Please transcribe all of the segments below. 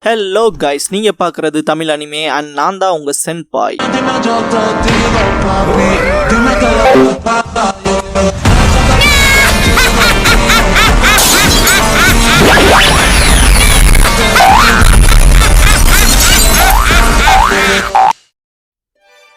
Hello guys, நீங்க பாக்குறது Tamil anime and நான் தான் உங்க சென்பாய்.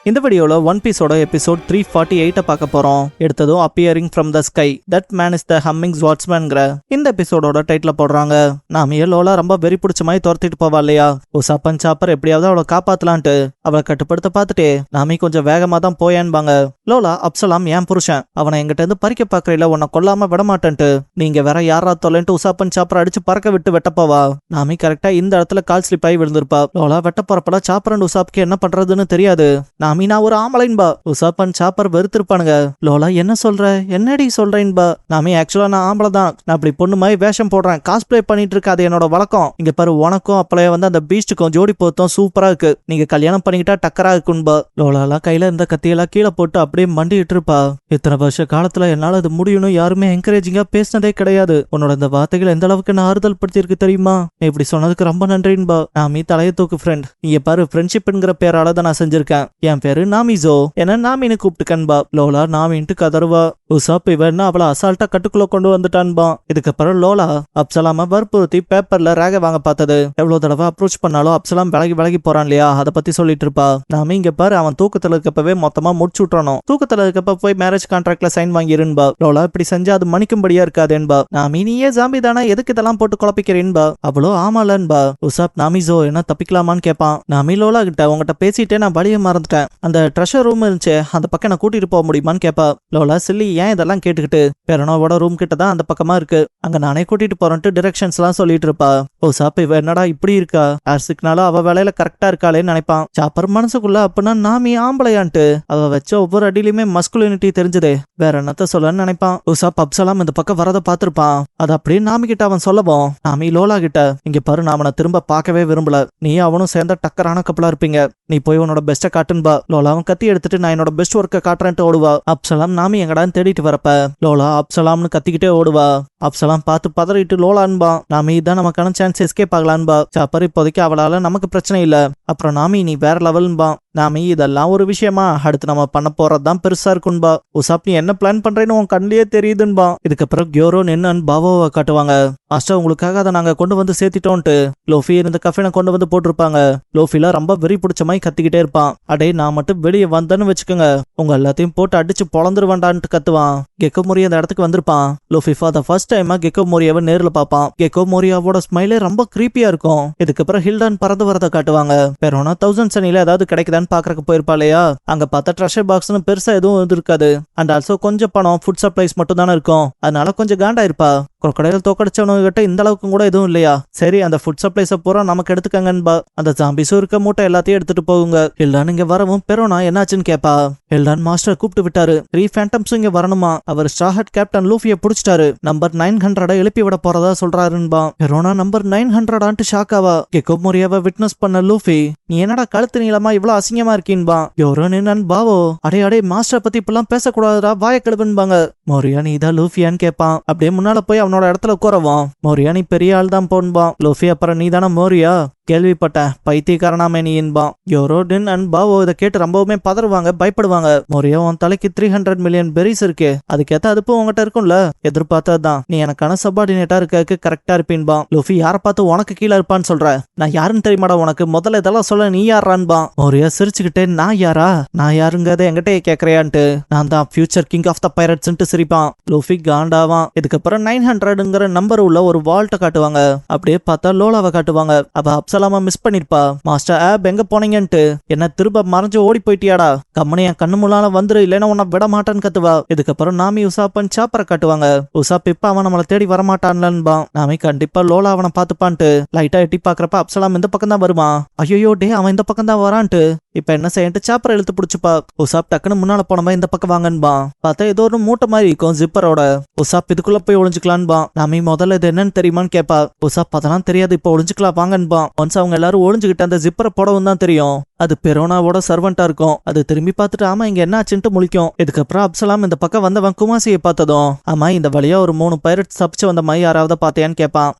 இந்த வீடியோல ஒன் பீஸோட எபிசோட் 348 பார்க்க போறோம். எடுத்ததும் appearing from the sky that man is the humming ஸ்வாட்ஸ்மேன்ங்கிற இந்த எபிசோடோட டைட்டில் போடுறாங்க. நாம லோலா ரொம்ப வெறி பிடிச்ச மாதிரி துரத்திட்டு போவா இல்லையா, உசாப்பன் சாப்பர் எப்படியாவது அவளை காப்பாத்தலான்ட்டு அவளை கட்டுப்படுத்த பார்த்துட்டு நாமி கொஞ்சம் வேகமா தான் போயான்பாங்க. லோலா அப்சலாம் என் புருஷன், அவனை எங்கிட்ட இருந்து பறிக்க பாக்குறீல, உன்னை கொல்லாம விட மாட்டேன்ட்டு நீங்க வேற யாரா தொலைன்ட்டு உசாப்பன் சாப்பர் அடிச்சு பறக்க விட்டு வெட்ட போவா. நாமி கரெக்டா இந்த இடத்துல கால் ஸ்லிப் ஆகி விழுந்திருப்பா. லோலா வெட்ட போறப்பல சாப்பர் அண்ட் உசாப்க்கு என்ன பண்றதுன்னு தெரியாது. நாமி நான் ஒரு ஆம்பளைன்பா. உசாப்பன் சாப்பர் வெறுத்திருப்பானுங்க. லோலா என்ன சொல்ற, என்னடி சொல்றேன்பா. நாமி ஆக்சுவலா நான் ஆம்பளை தான், நான் அப்படி பொண்ணு மாதிரி வேஷம் போடுறேன், காஸ்பிளே பண்ணிட்டு இருக்க, அது என்னோட வழக்கம். இங்க பாரு, உனக்கும் அப்பளைய வந்து அந்த பீஸ்டுக்கும் ஜோடி பொருத்தம் சூப்பரா இருக்கு, நீங்க கல்யாணம் பண்ணிக்கிட்டா டக்கரா இருக்குன்பா. லோலாலாம் கையில இருந்த கத்தியெல்லாம் கீழே போட்டு அப்படியே மண்டிட்டு இருப்பா. இத்தனை வருஷ காலத்துல என்னால அது முடியும்னு யாருமே என்கரேஜிங்கா பேசினதே கிடையாது. உன்னோட இந்த வார்த்தைகள் எந்த அளவுக்கு நான் ஆறுதல் படுத்தி இருக்கு தெரியுமா, நீ இப்படி சொன்னதுக்கு ரொம்ப நன்றின்பா. நாமி தலையை தூக்கு ஃப்ரெண்ட், நீங்க பாரு ஃப்ரெண்ட்ஷிப்ங்கிற பேரால தான் நான் செஞ்சிருக்கேன். என் பேரு நாமிசோ, என்ன நாமின்னு கூப்பிட்டுக்கன்பா. லோலா நாமின்ட்டு கதறுவா. உசாப் இவன் அவளை அசால்ட்டா கட்டுக்குள்ள கொண்டு வந்துட்டான்பா. இதுக்கப்புறம் லோலா அப்சலாம வற்புறுத்தி பேப்பர்ல ரேக வாங்க பார்த்தது. எவ்வளவு தடவை அப்ரோச் பண்ணாலும் அப்சலாம் விலகி போறான் இல்லையா, அதை பத்தி சொல்லிட்டு இருப்பா. நாம இங்க பாரு, அவன் தூக்கத்துல இருக்கப்பவே மொத்தமா முடிச்சு விட்டுறணும், தூக்கத்துல இருக்கப்ப போய் மேரேஜ் கான்ட்ராக்ட்ல சைன் வாங்கிருன்பா. லோலா இப்படி செஞ்சா அது மணிக்கும்படியா இருக்காதேன்பா. நாமி நீயே ஜாம்பி தானே, எதுக்கு இதெல்லாம் போட்டு குழப்பிக்கிறேன்பா. அவ்வளோ ஆமாலன்பா. உசாப் நாமிசோ என்ன தப்பிக்கலாமான்னு கேட்பான். நாமி லோலா கிட்ட உங்ககிட்ட பேசிட்டே நான் வழிய மறந்துட்டேன், அந்த ட்ரெஷர் ரூம் இருந்துச்சு, அந்த பக்கம் நான் கூட்டிட்டு போக முடியுமான்னு கேப்பா. லோலா சில்லி ஏன் இதெல்லாம் கேட்டுக்கிட்டு, பெரணோவோட ரூம் கிட்ட தான் அந்த பக்கமா இருக்கு, அங்க நானே கூட்டிட்டு போறேன்ட்டு டிரெக்ஷன்ஸ் எல்லாம் சொல்லிட்டு இருப்பா. ஓ சாப் இவ என்னடா இப்படி இருக்கா, ஆர்சிக்னாலும் அவ வேலையில கரெக்டா இருக்காளேன்னு நினைப்பான். சாப்பர் மனசுக்குள்ள அப்படின்னா நாமி ஆம்பளையான்ட்டு அவ வச்ச ஒவ்வொரு அடியிலுமே மஸ்குலினிட்டி தெரிஞ்சதே, வேற என்னத்த சொல்லன்னு நினைப்பான். உசாப் அப்சலாம் இந்த பக்கம் வரத பாத்திருப்பான். அது அப்படியே நாமி கிட்ட அவன் சொல்லவும், நாமி லோலா கிட்ட இங்க பாரு, நான் அவனை திரும்ப பார்க்கவே விரும்பல, நீ அவனும் சேர்ந்த டக்கரான கப்பலா இருப்பீங்க, நீ போய் உன்னோட பெஸ்ட காட்டுன்பா. லோலாவும் கத்தி எடுத்துட்டு நான் என்னோட பெஸ்ட் ஒர்க்கை காட்டுறேன்ட்டு ஓடுவா. அப்சலாம் நாமி எங்கடான்னு தேடிட்டு வரப்ப லோலா அப்சலாம்னு கத்திக்கிட்டே ஓடுவா. அப்சலாம் பார்த்து பதறிட்டு லோலான்பா. நாமி தான் நமக்கான சான்ஸ் எஸ்கேப் ஆகலான்பா. சாப்பர் இப்போதைக்கு அவளால நமக்கு பிரச்சனை இல்ல, அப்புறம் நாமி நீ வேற லெவல்ன்பா. நாமி இதெல்லாம் ஒரு விஷயமா, அடுத்து நம்ம பண்ண போறதுதான் பெருசா இருக்குன்பா. உசாப் நீ என்ன பிளான் பண்றேன்னு உன் கண்ணிலேயே தெரியுதுன்பா. இதுக்கப்புறம் கியோரோ நின்னு பாவோவை காட்டுவாங்க. மாஸ்டர் உங்களுக்காக அதை நாங்க கொண்டு வந்து சேர்த்திட்டோம்ட்டு லோஃபி இருந்த கஃபேனை கொண்டு வந்து போட்டிருப்பாங்க. லோஃபில ரொம்ப வெறி பிடிச்ச மாதிரி கத்திக்கிட்டே இருப்பான். அடே நான் மட்டும் வெளியே வந்தேன்னு வச்சுக்கோங்க, உங்க எல்லாத்தையும் போட்டு அடிச்சு பொழந்துருவான்டான்ட்டு கத்துவான். கெக்கோ மோரி அந்த இடத்துக்கு வந்திருப்பான். லோஃபி ஃபார் த ஃபர்ஸ்ட் டைமா கெக்கோ மோரியாவை நேர்ல பாப்பான். கெக்கோ மோரியாவோட ஸ்மைலே ரொம்ப கிரீப்பியா இருக்கும். இதுக்கப்புறம் ஹில்டான் பறந்து வரத காட்டுவாங்க. பெரோனா 1000 சனில ஏதாவது கிடைக்குதான்னு பாக்குறக்கு போயிருப்பா இல்லையா, அங்க பார்த்தா ட்ரெஷர் பாக்ஸ்னு பெருசா எதுவும் இருக்காது. அண்ட் ஆல்சோ கொஞ்சம் பணம் ஃபுட் சப்ளைஸ் மட்டும் தானே இருக்கும், அதனால கொஞ்சம் காண்டா இருப்பா. கடையில் தோக்கடிச்சவனுங்க கிட்ட இந்த அளவுக்கு கூட எதுவும் இல்லையா, சரி அந்த ஃபுட் சப்ளைஸ பூரா நமக்கு எடுத்துக்கங்கன்பா. அந்த ஜாம்பிஸும் இருக்க மூட்டை எல்லாத்தையும் எடுத்துட்டு போகுங்க. ஹில்டான் இங்க வரவும் பெரோனா என்னாச்சுன்னு கேப்பா. ஹில்டான் மாஸ்டர் கூப்பிட்டு விட்டாரு, 3 ஃபேண்டம்ஸ் இங்க வரணுமா, அவர் ஸ்ட்ராஹட் கேப்டன் லூஃபியை புடிச்சிட்டாரு, நம்பர் 900 எழுப்பி விட போறதா சொல்றாருன்பா. பெரோனா நம்பர் 900 ஷாக் ஆவா. கெக்கோ மோரியாவை விட்னஸ் பண்ண லூஃபி, நீ என்னடா கழுத்து நீளமா இவ்வளவு அசிங்கமா இருக்கீன்பா. யோரோ நின்னு பாவோ, அடே அடே மாஸ்டர் பத்தி இப்பெல்லாம் பேசக்கூடாதுடா, வாய கழுவுன்பாங்க. மோரியா நீ தான் லூஃபியான்னு கேட்பான். அப்படியே முன்னால போய் அவனோட இடத்துல உட்காரவான். மோரியா நீ பெரிய ஆள் தான் போன்பான். லூஃபி அப்புறம் நீ தானே மோரியா, கேள்விப்பட்டேன், பைத்தியக்காரனாமே நீ என்பான். யோரோடின் அண்ட் பாவோ இதை கேட்டு ரொம்பவுமே பதறுவாங்க, பயப்படுவாங்க. மோரியா உன் தலைக்கு 300 மில்லியன் பெரிஸ் இருக்கு, அதுக்கேத்த அதுப்பு உங்ககிட்ட இருக்கும்ல, எதிர்பார்த்ததுதான், நீ எனக்கான சப்பார்டினேட்டா இருக்க கரெக்டா இருப்பீன்பான். லூஃபி யாரை பார்த்து உனக்கு கீழே இருப்பான்னு சொல்ற, நான் யாருன்னு தெரியுமாடா உனக்கு, முதல்ல இதெல்லாம் சொல்ல நீ யாரான்பான். மோரியா சிரிச்சுக்கிட்டே நான் யாரா, நான் யாருங்கிறத என்கிட்டயே கேக்குறியான்ட்டு, நான் தான் ஃபியூச்சர் கிங் ஆஃப் த பைரட்ஸ்ன்ட்டு சிரிப்பான். லூஃபி காண்டாவான். இதுக்கப்புறம் 900ங்கிற நம்பர் உள்ள ஒரு வால்ட்டை காட்டுவாங்க. அப்படியே பார்த்தா லோலாவை காட்டுவாங்க. அவ அப்சலாம மிஸ் பண்ணிருப்பா. மாஸ்டர் ஆப் எங்க போனீங்கன்ட்டு, என்ன திரும்ப மறைஞ்சு ஓடி போயிட்டியாடா, கம்மனி என் கண்ணு முன்னால வந்துரு, இல்லைன்னா உன்னை விட மாட்டான்னு கத்துவா. இதுக்கப்புறம் நாமி உசாப்பன் சாப்பரை காட்டுவாங்க. உசாப் இப்ப அவன் நம்மளை தேடி வரமாட்டான்லன்பா. நாமி கண்டிப்பா லோலா அவனை பாத்துப்பான்ட்டு லைட்டா எட்டி பாக்குறப்ப அப்சலாம் இந்த பக்கம் தான் வருமா. ஐயோ டே அவன் இந்த பக்கம் தான் வரான்ட்டு இப்ப என்ன செய்யட்டு சாப்பரை இழுத்து பிடிச்சுப்பா. உசாப் டக்குன்னு முன்னால போனமா இந்த பக்கம் வாங்கன்பா. பார்த்தா ஏதோ ஒரு மூட்டை மாதிரி இருக்கும் ஜிப்பரோட. உசாப் இதுக்குள்ள போய் ஒளிஞ்சுக்கலான்பா. நாமி முதல்ல இது என்னன்னு தெரியுமான்னு கேப்பா. உசாப் அதெல்லாம் தெரியாது, இப்ப ஒளிஞ்சுக்கலாம் வாங்கன்பா. ஒன்ஸ் அவங்க எல்லாரும் ஒளிஞ்சுக்கிட்டு அந்த ஜிப்பரை போடவும் தான் தெரியும் அது பெரோனாவோட சர்வெண்டா இருக்கும். அது திரும்பி பார்த்துட்டு ஆமா இங்க என்ன ஆச்சுன்ட்டு முழிக்கும். இதுக்கப்புறம் அப்சலாம் இந்த பக்கம் வந்தவன் குமாசியை பார்த்ததும் ஆமா இந்த வழியா ஒரு 3 பைரட்ஸ் தப்பிச்சு வந்த மாதிரி யாராவது பார்த்தியான்னு கேட்பான்.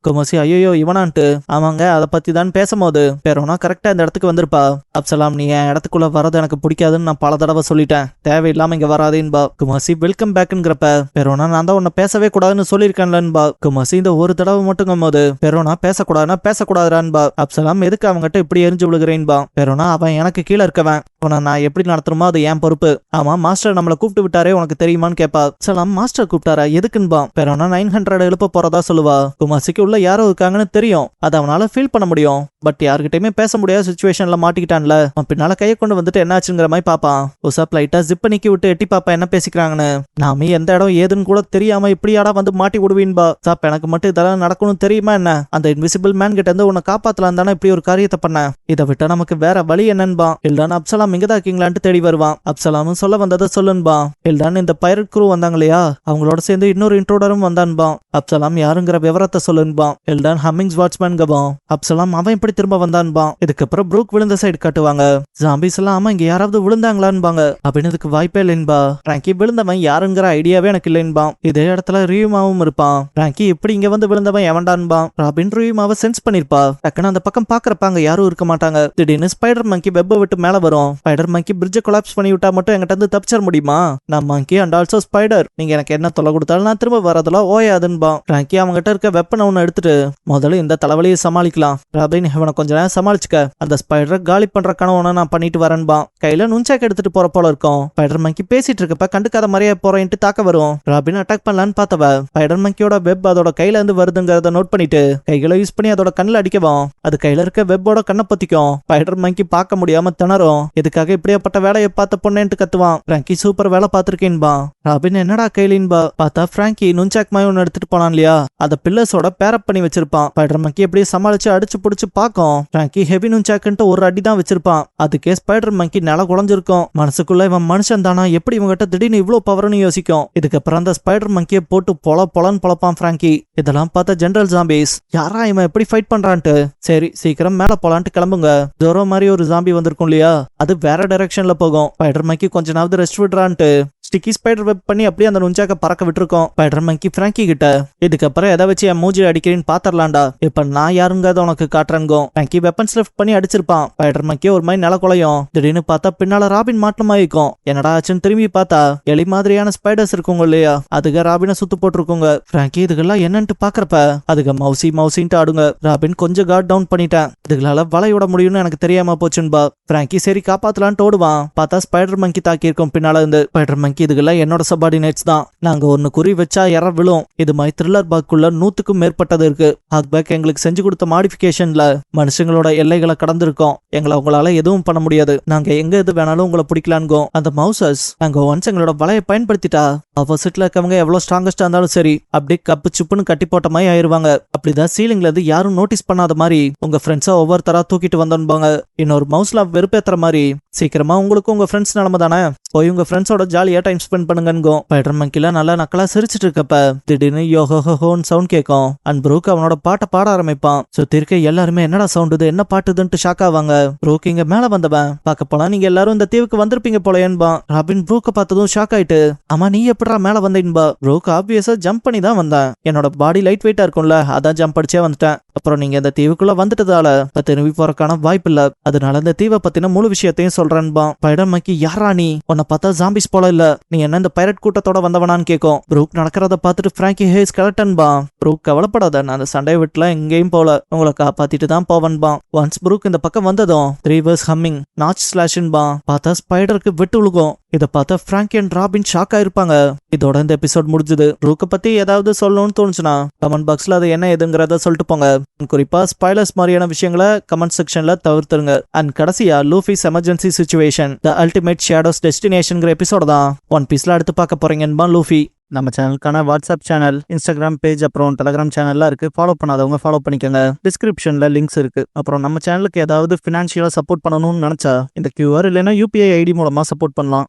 குமாசி ஐயோ இவனான்ட்டு ஆமாங்க அதை பத்தி தான் பேசும்போது பெரோனா கரெக்டா இந்த இடத்துக்கு வந்திருப்பா. அப்சலாம் நீ என் இடத்துக்குள்ள வரது எனக்கு பிடிக்காதுன்னு நான் பல தடவை சொல்லிட்டேன், தேவையில்லாம இங்க வராதேன்பா. குமாசி வெல்கம் பேக்ங்கிறப்ப பெரோனா நான் தான் உன்னை பேசவே கூடாதுன்னு சொல்லியிருக்கேன்லன்பா. குமாசி இந்த ஒரு தடவை மட்டுங்கும் போது பெரோனா பேசக்கூடாதுன்னா பேசக்கூடாதுரான்பா. அப்சலாம் எதுக்கு அவங்ககிட்ட இப்படி எரிஞ்சு விழுகிறேன்பா. பெரோனா அவன் எனக்கு கீழே இருக்கவன், அவனை நான் எப்படி நடத்துறோமோ அது என் பொறுப்பு. ஆமா மாஸ்டர் நம்மளை கூப்பிட்டு விட்டாரே உனக்கு தெரியுமான்னு கேப்பா. சலாம் மாஸ்டர் கூப்பிட்டாரா எதுக்குன்பா. பெரோனா 900 எழுப்ப போறதா சொல்லுவா. குமாசிக்கு உள்ள யாரோ இருக்காங்கன்னு தெரியும், அது அவனால ஃபீல் பண்ண முடியும். பட் யாருக்கிட்டயுமே பேச முடியாத சிச்சுவேஷன்ல மாட்டிக்கிட்டான்ல. அவன் பின்னால கையை கொண்டு வந்துட்டு என்னாச்சுங்கிற மாதிரி பாப்பான். உசாப் லைட்டா ஜிப்ப நீக்கி விட்டு எட்டி பாப்பா என்ன பேசிக்கிறாங்கன்னு. நாம எந்த இடம் ஏதுன்னு கூட தெரியாம இப்படியாடா வந்து மாட்டி விடுவீன்பா. சாப் எனக்கு மட்டும் இதெல்லாம் நடக்கணும் தெரியுமா என்ன? அந்த இன்விசிபிள் மேன் கிட்ட இருந்து உன்னை காப்பாத்தலாம் தானே இப்படி ஒரு காரியத்தை பண்ண. இதை விட்டா நமக்கு வேற வழி என்னன்பா. எல்டான் அப்சலாம் இங்கதான் இருக்கீங்களான்ட்டு தேடி வருவான். அப்சலாமும் சொல்ல வந்ததை சொல்லுன்பா. எல்டான் இந்த பைரட் குரூ வந்தாங்க இல்லையா, அவங்களோட சேர்ந்து இன்னொரு இன்ட்ரோடரும் வந்தான்பா. அப்சலாம் யாருங்கிற விவரத்தை சொல்லுன்பா. எல்டான் ஹம்மிங் வாட்ச்மேன் கபான். அப்சலாம் அவன் இப்படி திரும்ப வந்தான்பா. இதுக்கப்புறம் ப்ரூக் விழுந்த சைடு காட்டுவாங்க. ஜாம்பிஸ் எல்லாம் ஆமா இங்க யாராவது விழுந்தாங்களான்பாங்க. அப்படின்னு இதுக்கு வாய்ப்பே இல்லைன்பா. ராங்கி விழுந்தவன் யாருங்கிற ஐடியாவே எனக்கு இல்லைன்பா. இதே இடத்துல ரியூமாவும் இருப்பான். ராங்கி இப்படி இங்க வந்து விழுந்தவன் எவன்டான்பா. Robin ரியூமாவை sense பண்ணிருப்பா. டக்குன்னு அந்த பக்கம் பாக்குறப்பாங்க யாரும் இருக்க மாட்டாங்க. திடீர்னு ஸ்பைடர் மங்கி வெப்ப விட்டு மேல வரும். ஸ்பைடர் மங்கி பிரிட்ஜை கொலாப்ஸ் பண்ணி விட்டா மட்டும் என்கிட்ட இருந்து தப்பிச்சிட முடியுமா? நான் மங்கி அண்ட் ஆல்சோ ஸ்பைடர், நீங்க எனக்கு என்ன தொலை கொடுத்தாலும் நான் திரும்ப வரதெல்லாம் ஓயாதுன்பா. ராங்கி அவங்ககிட்ட இருக்க வெப்பனை ஒண்ணு எடுத்துட்டு முதல்ல இந்த தலைவலியை சமாளிக்கலாம். ராபின் இவனை கொஞ்ச நேரம் சமாளிச்சுக்க, அந்த ஸ்பைடரை காலி பண்ற கனவுன நான் பண்ணிட்டு வரேன்பா. கையில நுஞ்சாக்கு எடுத்துட்டு போற போல இருக்கும். ஸ்பைடர் மங்கி பேசிட்டு இருக்கப்ப கண்டுக்காத மாதிரியே போறேன்ட்டு தாக்க வரும். ராபின் அட்டாக் பண்ணலான்னு பார்த்தவ ஸ்பைடர் மங்கியோட வெப் அதோட கையில இருந்து வருதுங்கிறத நோட் பண்ணிட்டு கைகளை யூஸ் பண்ணி அதோட கண்ணில் அடிக்கவும் அது கையில இருக்க வெப்போட கண்ணை பத்திக்கும். ஸ்பைடர் மங்கி பார்க்க முடியாம திணறும். இதுக்காக இப்படியாப்பட்ட வேலையை பார்த்த பொண்ணேன்ட்டு கத்துவான். பிராங்கி சூப்பர் வேலை பார்த்திருக்கேன்பா. ராபின் என்னடா கைலின்பா. பார்த்தா பிராங்கி நுஞ்சாக் மாதிரி ஒன்னு எடுத்துட்டு போனான் இல்லையா, அத பில்லர்ஸோட பேரப் பண்ணி வச்சிருப்பான். ஸ்பைடர் மங்கி எப்படியே சமாளிச்சு அடிச்சு புடிச்சு பாக்கும். பிராங்கி ஹெவி நுஞ்சாக்குன்ட்டு ஒரு அடி தான் வச்சிருப்பான். அதுக்கே ஸ்பைடர் மங்கி நில குழஞ்சிருக்கும். மனசுக்குள்ள இவன் மனுஷன் தானா, எப்படி இவங்கிட்ட திடீர்னு இவ்வளவு பவர்னு யோசிக்கும். இதுக்கப்புறம் அந்த ஸ்பைடர் மங்கியை போட்டு பொலன்னு பொழப்பான் பிராங்கி. இதெல்லாம் பார்த்த ஜெனரல் ஜாம்பிஸ் யாரா இவன் எப்படி ஃபைட் பண்றான்ட்டு சரி சீக்கிரம் மேல போலான்ட்டு கிளம்புங்க. ஜோரோ மாதிரி ஒரு ஜாம்பி வந்திருக்கும் இல்லையா, அது வேற டைரக்ஷன்ல போகும். ஸ்பைடர் மங்கி கொஞ்ச நாவது ரெஸ்ட் விடுறான்ட்டு ஸ்டிக்கி ஸ்பைடர் வெப் பண்ணி அப்படியே அந்த நுஞ்சாக்க பறக்க விட்டுருக்கோம். ஸ்பைடர் மங்கி பிராங்கி கிட்ட இதுக்கப்புறம் எதை வச்சு என் மூஞ்சி அடிக்கிறேன்னு பாத்தரலாண்டா, இப்ப நான் யாருங்கிறத உனக்கு காட்டுறேங்கோ. பிராங்கி வெப்பன்ஸ் லிஃப்ட் பண்ணி அடிச்சிருப்பான். ஸ்பைடர் மங்கி ஒரு மாதிரி நில குலையும். திடீர்னு பார்த்தா பின்னால ராபின் மாற்றமா இருக்கும். என்னடா ஆச்சுன்னு திரும்பி பார்த்தா எலி மாதிரியான ஸ்பைடர்ஸ் இருக்குங்க இல்லையா, அதுக்கு ராபினை சுத்து போட்டிருக்குங்க. பிராங்கி இதுக்கெல்லாம் என்னன்ட்டு பாக்குறப்ப அதுக்கு மவுசின்ட்டு ஆடுங்க. ராபின் கொஞ்சம் கார்ட் டவுன் பண்ணிட்டேன், இதுகளால வலையோட முடியும்னு எனக்கு தெரியாம போச்சுன்பா. பிராங்கி சரி காப்பாத்தலான்ட்டு ஓடுவான். பார்த்தா ஸ்பைடர் மங்கி தாக்கி இருக்கும் பின்னால இருந்து. ஸ்பைடர் மங்கி இதுக்கெல்லாம் என்னோட சபார்டினேட்ஸ் தான், நாங்க ஒன்னு குறி வச்சா எற விழும். இது மாதிரி த்ரில்லர் பாக்குள்ள 100க்கும் மேற்பட்டது இருக்கு. ஹாக்பேக் எங்களுக்கு செஞ்சு கொடுத்த மாடிஃபிகேஷன்ல மனுஷங்களோட எல்லைகளை கடந்திருக்கோம். எங்களை உங்களால எதுவும் பண்ண முடியாது, நாங்க எங்க எது வேணாலும் உங்களை பிடிக்கலான்கோ. அந்த மவுசஸ் நாங்க ஒன்ஸ் எங்களோட வலையை பயன்படுத்திட்டா ஆப்போசிட்ல இருக்கவங்க எவ்வளவு ஸ்ட்ராங்கஸ்டா இருந்தாலும் சரி அப்படியே கப்பு சிப்புன்னு கட்டி போட்ட மாதிரி ஆயிருவாங்க. அப்படிதான் சீலிங்ல இருந்து யாரும் நோட்டீஸ் பண்ணாத மாதிரி உங்க ஃப்ரெண்ட்ஸா ஒவ்வொருத்தரா தூக்கிட்டு வந்தோன்பாங்க. இன்னொரு மவுஸ்ல வெறுப்பேத்துற மாதிரி சீக்கிரமா உங்களுக்கு உங்க ஃப்ரெண்ட்ஸ் நிலைமை தானே, போய் உங்க ஃப்ரெண்ட்ஸோட ஜாலியா டைம் ஸ்பெண்ட் பண்ணுங்கோ. ஸ்பைடர் மங்கில நல்லா நக்கலா சிரிச்சிட்டு இருக்கப்ப திடீர்னு யோஹோஹோன்னு சவுண்ட் கேட்கும். அண்ட் ப்ரூக் அவனோட பாட்டை பாட ஆரம்பிப்பான். சுத்தி இருக்க எல்லாருமே என்னடா சவுண்ட் இது, என்ன பாட்டுதுன்ட்டு ஷாக் ஆவாங்க. ப்ரூக் இங்க மேல வந்தவன் பார்க்க போனா நீங்க எல்லாரும் இந்த தீவுக்கு வந்திருப்பீங்க போலயேன்பா. ராபின் ப்ரூக்க பார்த்ததும் ஷாக் ஆயிட்டு ஆமா நீ எப்படா மேல வந்தேன்பா. ப்ரூக் ஆப்வியஸா ஜம்ப் பண்ணி தான் வந்தேன், என்னோட பாடி லைட் வெயிட்டா இருக்கும்ல அதான் ஜம்ப் அடிச்சே வந்துட்டேன். அப்புறம் நீங்க இந்த தீவுக்குள்ள வந்துட்டதால திரும்பி போறக்கான வாய்ப்பு இல்ல, அதனால இந்த தீவை பத்தின முழு விஷயத்தையும் சொல்றேன்பா. ஸ்பைடர் மங்கி யாரா நீ, உன்னை பார்த்தா ஜாம்பிஸ் போல இல்ல, நீ என்ன இந்த பைரட் கூட்டத்தோட வந்தவனான்னு கேட்கும். ப்ரூக் நடக்கிறத பார்த்துட்டு பிராங்கி ஹே ஸ்கெலட்டன்பா. ப்ரூக் கவலைப்படாத, நான் அந்த சண்டை விட்டுல எங்கேயும் போல, உங்களை காப்பாத்திட்டு தான் போவன்பா. ஒன்ஸ் ப்ரூக் இந்த பக்கம் வந்ததும் 3 வேர்ஸ் ஹம்மிங் நாச் ஸ்லாஷ்ன்பா. பார்த்தா ஸ்பைடருக்கு வெட்டு உழுகும். இதை பார்த்தா பிராங்கி அண்ட் ராபின் ஷாக் ஆயிருப்பாங்க. இதோட இந்த எபிசோட் முடிஞ்சது. ப்ரூக்க பத்தி ஏதாவது சொல்லணும்னு தோணுச்சுன்னா கமெண்ட் பாக்ஸ்ல அது என்ன எதுங்கிறத சொல்லிட்டு போங்க. குறிப்பா ஸ்பாய்லர்ஸ் மாதிரியான விஷயங்களை கமெண்ட் செக்ஷன்ல தவிர்த்துருங்க. அண்ட் கடைசியா Luffy's emergency situation the ultimate shadows டெஸ்டினேஷன்ங்கிற எபிசோட தான் ஒன் பீஸ்ல அடுத்து பார்க்க போறீங்கன்பா லூஃபி. நம்ம சேனலுக்கான வாட்ஸ்அப் சேனல், இன்ஸ்டாகிராம் பேஜ், அப்புறம் டெலிகிராம் சேனல்லாம் இருக்கு. ஃபாலோ பண்ணாதவங்க ஃபாலோ பண்ணிக்கோங்க. டிஸ்கிரிப்ஷன்ல லிங்க்ஸ் இருக்கு. அப்புறம் நம்ம சேனலுக்கு ஏதாவது ஃபினான்ஷியலா சப்போர்ட் பண்ணணும்னு நினைச்சா இந்த QR இல்லைன்னா UPI ஐடி மூலமா சப்போர்ட் பண்ணலாம்.